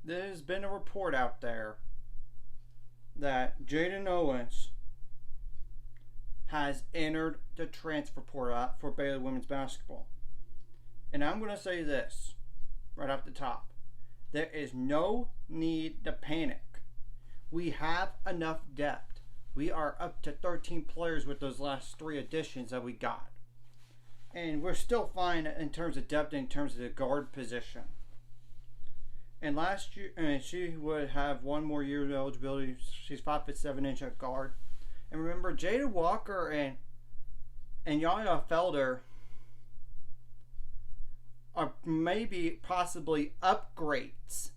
there's been a report out there that Jaden Owens has entered the transfer portal for Baylor women's basketball. And I'm going to say this right off the top. There is no need to panic. We have enough depth. We are up to 13 players with those last 3 additions that we got. And we're still fine in terms of depth, in terms of the guard position. And last year, she would have 1 more year of eligibility. She's 5'7" at guard. And remember, Jada Walker and Yaya Felder are maybe possibly upgrades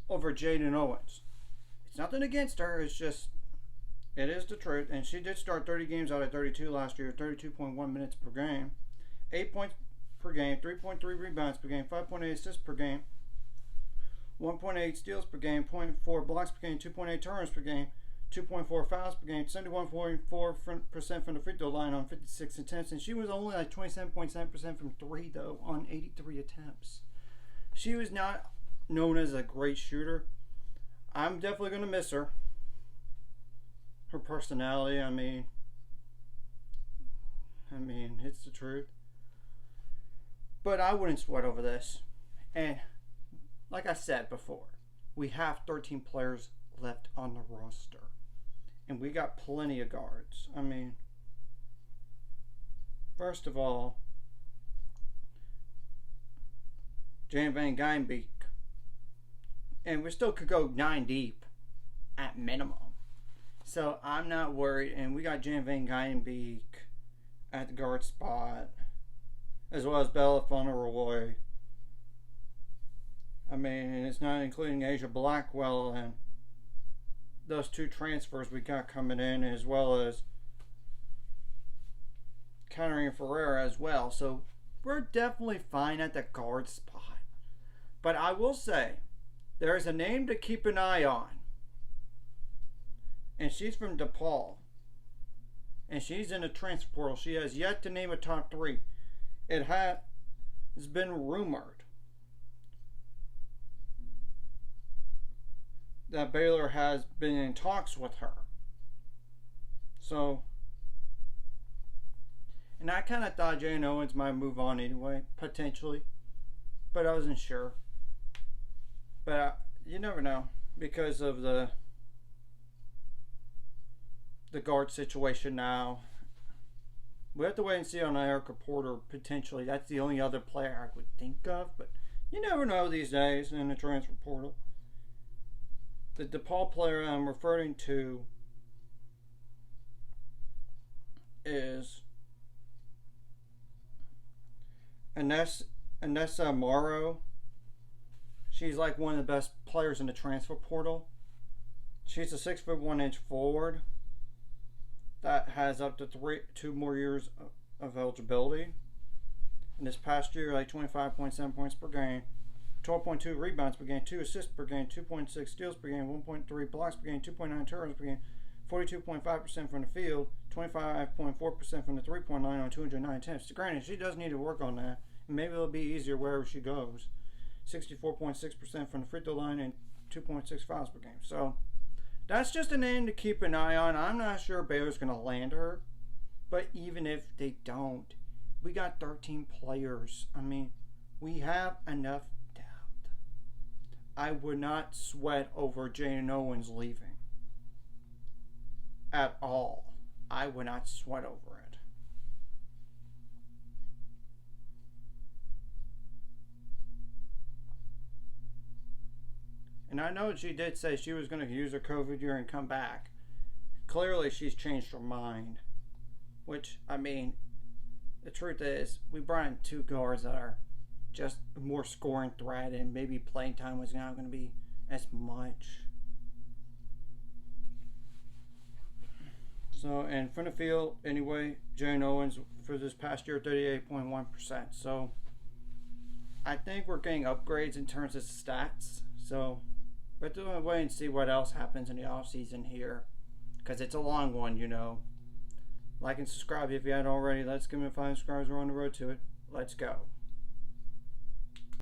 over Jaden Owens. It's nothing against her. It's just, it is the truth. And she did start 30 games out of 32 last year, 32.1 minutes per game, 8 points per game, 3.3 rebounds per game, 5.8 assists per game, 1.8 steals per game, 0.4 blocks per game, 2.8 turnovers per game, 2.4 fouls per game, 71.4% from the free throw line on 56 attempts, and she was only like 27.7% from 3 though on 83 attempts. She was not known as a great shooter. I'm definitely going to miss her. Her personality, I mean, it's the truth. But I wouldn't sweat over this. And like I said before, we have 13 players left on the roster. And we got plenty of guards. I mean, first of all, Jan Van Geinbeek. And we still could go 9 deep at minimum. So I'm not worried. And we got Jan Van Geinbeek at the guard spot, as well as Bella Fauneroy. I mean, it's not including Asia Blackwell and those 2 transfers we got coming in, as well as Katarina Ferreira as well. So we're definitely fine at the guard spot. But I will say, there is a name to keep an eye on. And she's from DePaul. And she's in the transfer portal. She has yet to name a top 3. It has been rumored that Baylor has been in talks with her. So, and I kind of thought Jaden Owens might move on anyway, potentially. But I wasn't sure. But you never know, because of the guard situation now. We have to wait and see on Erica Porter, potentially. That's the only other player I would think of. But you never know these days in the transfer portal. The DePaul player I'm referring to is Anessa Morrow. She's like one of the best players in the transfer portal. She's a 6'1" forward that has up to 2 more years of eligibility. And this past year, like 25.7 points per game, 12.2 rebounds per game, 2 assists per game, 2.6 steals per game, 1.3 blocks per game, 2.9 turnovers per game, 42.5% from the field, 25.4% from the 3-point line on 209 attempts. Granted, she does need to work on that, and maybe it'll be easier wherever she goes. 64.6% from the free throw line and 2.6 fouls per game. So that's just a name to keep an eye on. I'm not sure Baylor's going to land her, but even if they don't, we got 13 players. I mean, we have enough depth. I would not sweat over Jaden Owens leaving at all. I would not sweat over it. And I know she did say she was going to use her COVID year and come back. Clearly, she's changed her mind. Which, I mean, the truth is, we brought in 2 guards that are just more scoring threat, and maybe playing time was not going to be as much. So, and from the field, anyway, Jaden Owens for this past year, 38.1%. So, I think we're getting upgrades in terms of stats. So, we're going to wait and see what else happens in the offseason here. Because it's a long one, you know. Like and subscribe if you haven't already. Let's give me 5 subscribers. We're on the road to it. Let's go.